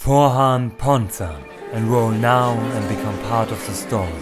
Fornhan.Ponsan, enroll now and become part of the story.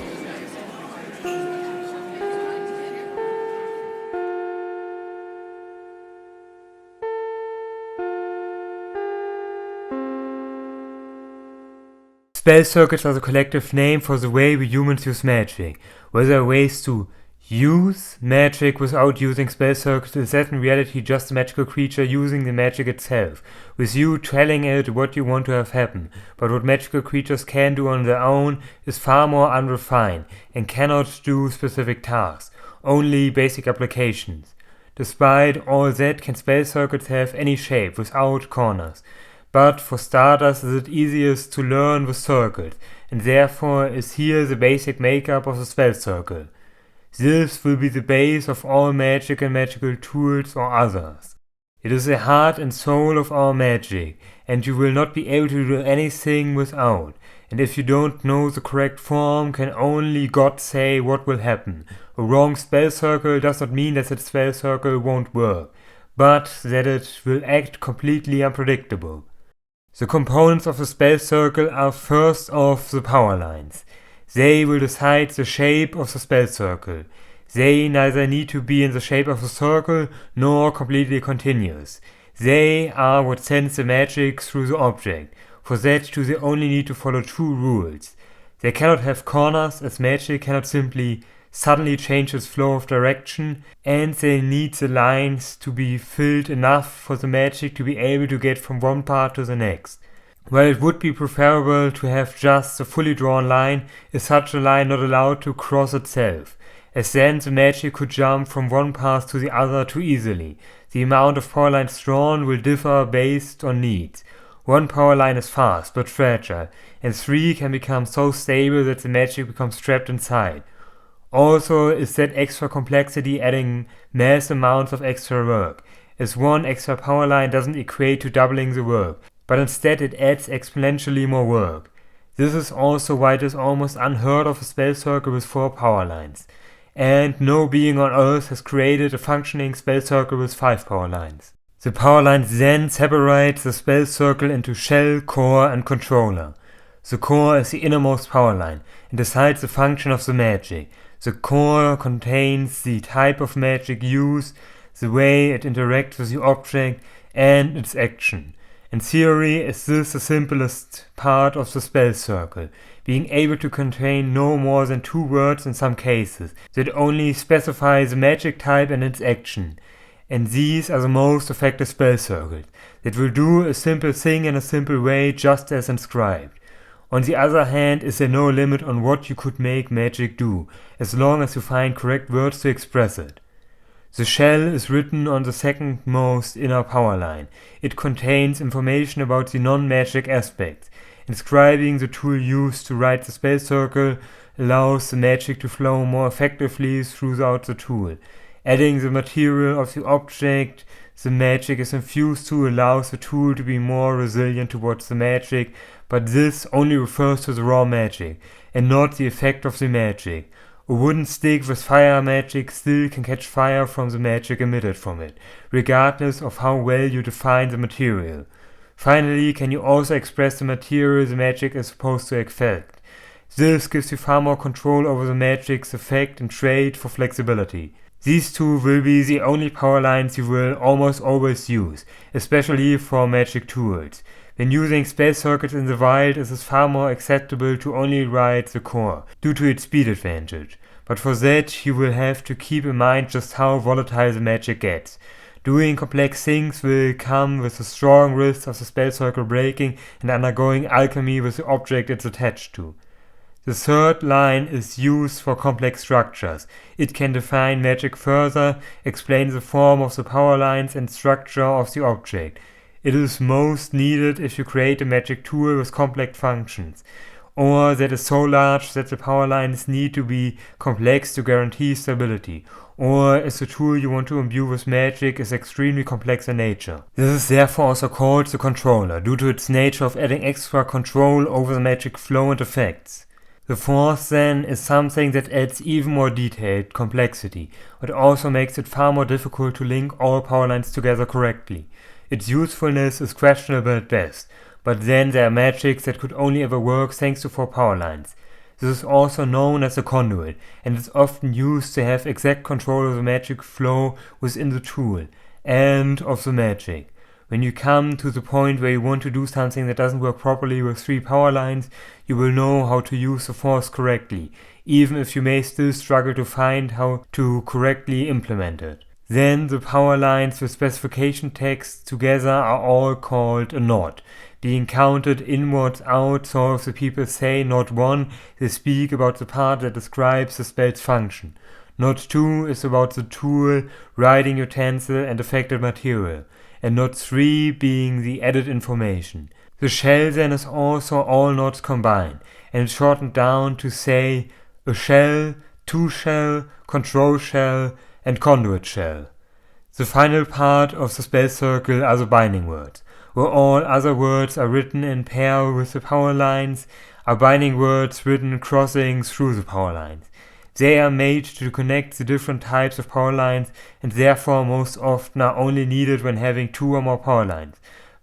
Spellcircels are the collective name for the way we humans use magic. Whether there are ways to use magic without using spellcircels, is that in reality just a magical creature using the magic itself, with you telling it what you want to have happen. But what magical creatures can do on their own is far more unrefined and cannot do specific tasks, only basic applications. Despite all that, can spellcircels have any shape without corners? But for starters, is it easiest to learn with circles, and therefore is here the basic makeup of the spellcircle. This will be the base of all magic and magical tools or others. It is the heart and soul of our magic, and you will not be able to do anything without. And if you don't know the correct form, can only God say what will happen. A wrong spellcircle does not mean that the spellcircle won't work, but that it will act completely unpredictable. The components of the spellcircle are first off the power lines. They will decide the shape of the spellcircle. They neither need to be in the shape of a circle nor completely continuous. They are what sends the magic through the object. For that too they only need to follow two rules. They cannot have corners, as magic cannot simply suddenly change its flow of direction, and they need the lines to be filled enough for the magic to be able to get from one part to the next. While it would be preferable to have just a fully drawn line, is such a line not allowed to cross itself, as then the magic could jump from one path to the other too easily. The amount of power lines drawn will differ based on needs. One power line is fast but fragile, and 3 can become so stable that the magic becomes trapped inside. Also is that extra complexity adding mass amounts of extra work, as one extra power line doesn't equate to doubling the work, but instead it adds exponentially more work. This is also why it is almost unheard of a spellcircle with 4 power lines, and no being on Earth has created a functioning spellcircle with 5 power lines. The power lines then separate the spellcircle into shell, core and controller. The core is the innermost power line and decides the function of the magic. The core contains the type of magic used, the way it interacts with the object, and its action. In theory, is this the simplest part of the spellcircle, being able to contain no more than 2 words in some cases, that only specify the magic type and its action. And these are the most effective spellcircles, that will do a simple thing in a simple way just as inscribed. On the other hand, is there no limit on what you could make magic do, as long as you find correct words to express it. The shell is written on the second most inner power line. It contains information about the non-magic aspects. Inscribing the tool used to write the spellcircle allows the magic to flow more effectively throughout the tool. Adding the material of the object the magic is infused to allows the tool to be more resilient towards the magic, but this only refers to the raw magic, and not the effect of the magic. A wooden stick with fire magic still can catch fire from the magic emitted from it, regardless of how well you define the material. Finally, can you also express the material the magic is supposed to affect? This gives you far more control over the magic's effect and trade for flexibility. These two will be the only power lines you will almost always use, especially for magic tools. When using spellcircles in the wild, it is far more acceptable to only write the core, due to its speed advantage. But for that, you will have to keep in mind just how volatile the magic gets. Doing complex things will come with a strong risk of the spellcircle breaking and undergoing alchemy with the object it's attached to. The third line is used for complex structures. It can define magic further, explain the form of the power lines and structure of the object. It is most needed if you create a magic tool with complex functions, or that is so large that the power lines need to be complex to guarantee stability, or if the tool you want to imbue with magic is extremely complex in nature. This is therefore also called the controller, due to its nature of adding extra control over the magic flow and effects. The fourth, then, is something that adds even more detailed complexity, but also makes it far more difficult to link all power lines together correctly. Its usefulness is questionable at best. but then there are magics that could only ever work thanks to 4 power lines. This is also known as a conduit, and is often used to have exact control of the magic flow within the tool, and of the magic. When you come to the point where you want to do something that doesn't work properly with 3 power lines, you will know how to use the force correctly, even if you may still struggle to find how to correctly implement it. Then the power lines with specification text together are all called a knot, being counted inwards out, so if the people say knot 1, they speak about the part that describes the spell's function. Knot 2 is about the tool, writing utensil and affected material, and knot 3 being the added information. The shell then is also all knots combined, and it's shortened down to say a shell, 2 shell, control shell, and conduit shell. The final part of the spell circle are the binding words. Where all other words are written in pair with the power lines, are binding words written crossing through the power lines. They are made to connect the different types of power lines, and therefore most often are only needed when having 2 or more power lines.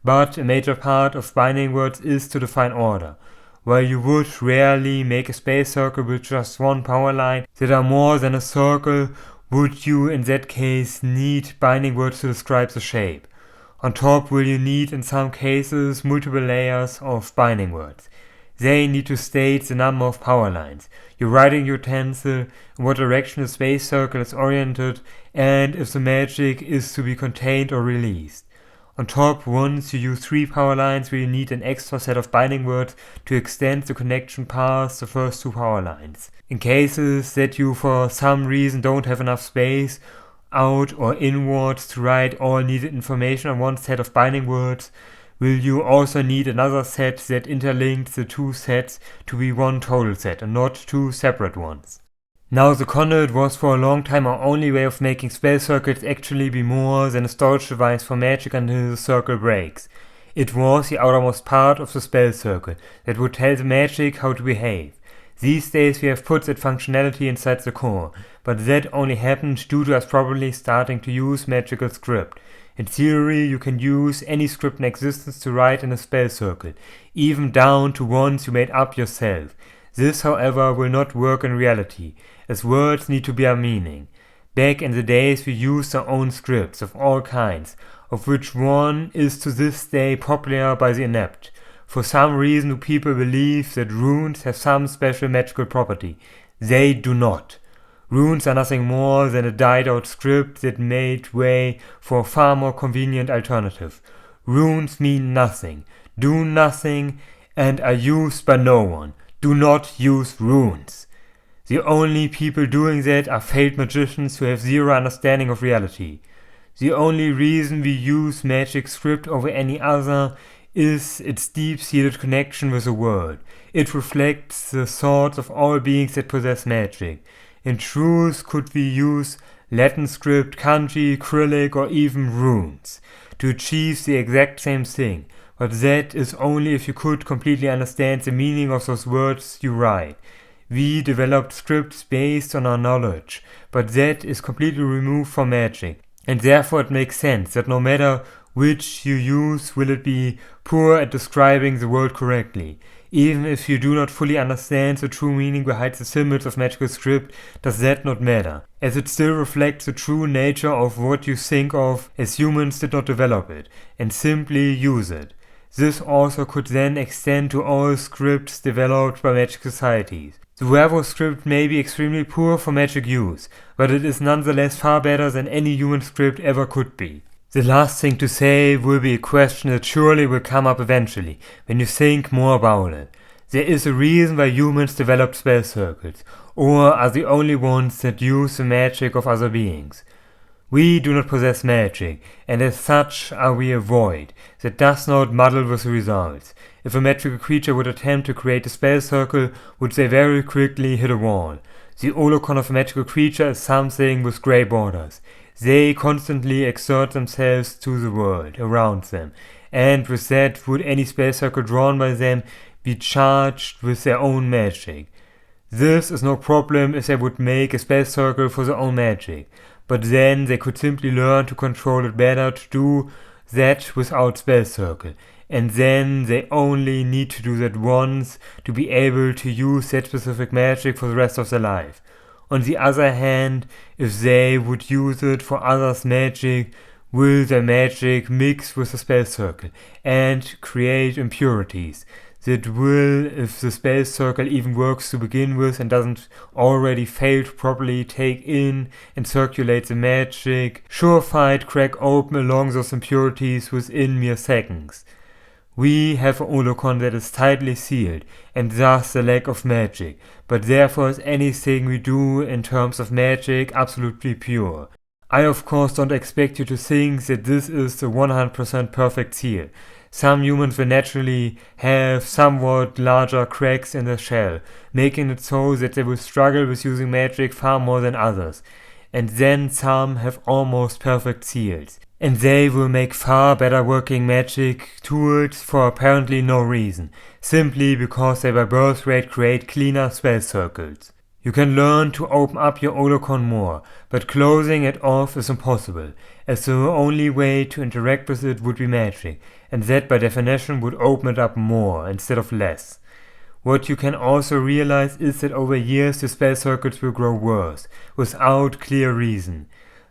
But a major part of binding words is to define order. While you would rarely make a spell circle with just 1 power line that are more than a circle, would you in that case need binding words to describe the shape. On top will you need in some cases multiple layers of binding words. They need to state the number of power lines, your writing utensil, in what direction the space circle is oriented, and if the magic is to be contained or released. On top, once you use 3 power lines, will you need an extra set of binding words to extend the connection past the first 2 power lines. In cases that you for some reason don't have enough space, out or inwards to write all needed information on one set of binding words, will you also need another set that interlinks the 2 sets to be 1 total set and not 2 separate ones. Now the conduit was for a long time our only way of making spell circles actually be more than a storage device for magic until the circle breaks. It was the outermost part of the spell circle that would tell the magic how to behave. These days we have put that functionality inside the core, but that only happened due to us probably starting to use magical script. In theory, you can use any script in existence to write in a spell circle, even down to ones you made up yourself. This, however, will not work in reality, as words need to bear meaning. Back in the days we used our own scripts of all kinds, of which one is to this day popular by the inept. For some reason people believe that runes have some special magical property. They do not. Runes are nothing more than a died-out script that made way for a far more convenient alternative. Runes mean nothing, do nothing, and are used by no one. Do not use runes. The only people doing that are failed magicians who have zero understanding of reality. The only reason we use magic script over any other is its deep-seated connection with the world. It reflects the thoughts of all beings that possess magic. In truth, could we use Latin script, kanji, Cyrillic, or even runes to achieve the exact same thing, but that is only if you could completely understand the meaning of those words you write. We developed scripts based on our knowledge, but that is completely removed from magic, and therefore it makes sense that no matter which you use, will it be poor at describing the world correctly. Even if you do not fully understand the true meaning behind the symbols of magical script, does that not matter, as it still reflects the true nature of what you think of, as humans did not develop it, and simply use it. This also could then extend to all scripts developed by magic societies. The werewolf script may be extremely poor for magic use, but it is nonetheless far better than any human script ever could be. The last thing to say will be a question that surely will come up eventually, when you think more about it. There is a reason why humans developed spell circles, or are the only ones that use the magic of other beings. We do not possess magic, and as such are we a void that does not muddle with the results. If a magical creature would attempt to create a spell circle, would they very quickly hit a wall. The holocron of a magical creature is something with grey borders. They constantly exert themselves to the world around them, and with that would any spell circle drawn by them be charged with their own magic. This is no problem if they would make a spell circle for their own magic, but then they could simply learn to control it better to do that without spell circle, and then they only need to do that once to be able to use that specific magic for the rest of their life. On the other hand, if they would use it for others' magic, will their magic mix with the Spellcircel and create impurities that will, if the Spellcircel even works to begin with and doesn't already fail to properly take in and circulate the magic, surefire crack open along those impurities within mere seconds. We have an holocron that is tightly sealed, and thus the lack of magic, but therefore is anything we do in terms of magic absolutely pure. I of course don't expect you to think that this is the 100% perfect seal. Some humans will naturally have somewhat larger cracks in their shell, making it so that they will struggle with using magic far more than others. And then some have almost perfect seals, and they will make far better working magic tools for apparently no reason, simply because they by birthright create cleaner spell circles. You can learn to open up your holocron more, but closing it off is impossible, as the only way to interact with it would be magic, and that by definition would open it up more instead of less. What you can also realize is that over years the spell circles will grow worse, without clear reason.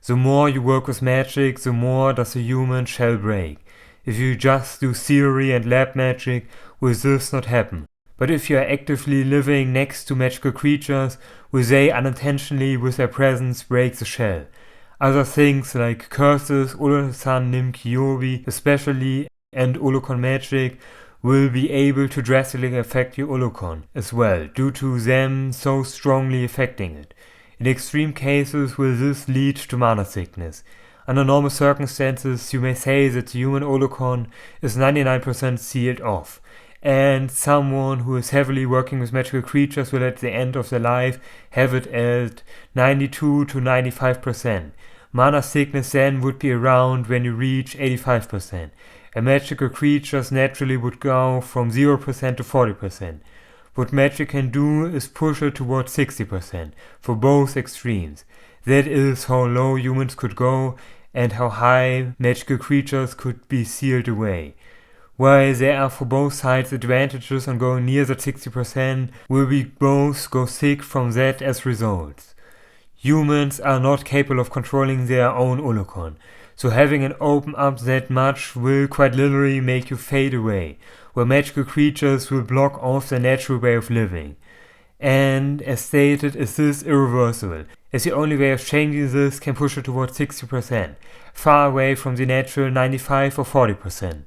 The more you work with magic, the more does the human shell break. If you just do theory and lab magic, will this not happen? But if you are actively living next to magical creatures, will they unintentionally with their presence break the shell? Other things like curses, Olo-san Nim Kyobi especially, and holocron magic will be able to drastically affect your holocron as well, due to them so strongly affecting it. In extreme cases will this lead to mana sickness. Under normal circumstances you may say that the human holocron is 99% sealed off, and someone who is heavily working with magical creatures will at the end of their life have it at 92 to 95%. Mana sickness then would be around when you reach 85%, and magical creatures naturally would go from 0% to 40%. What magic can do is push it towards 60% for both extremes. That is how low humans could go and how high magical creatures could be sealed away. While there are for both sides advantages on going near that 60%, will we both go sick from that as results. Humans are not capable of controlling their own holocron, so having it open up that much will quite literally make you fade away, where magical creatures will block off their natural way of living. And as stated, is this irreversible, as the only way of changing this can push it towards 60%, far away from the natural 95 or 40%.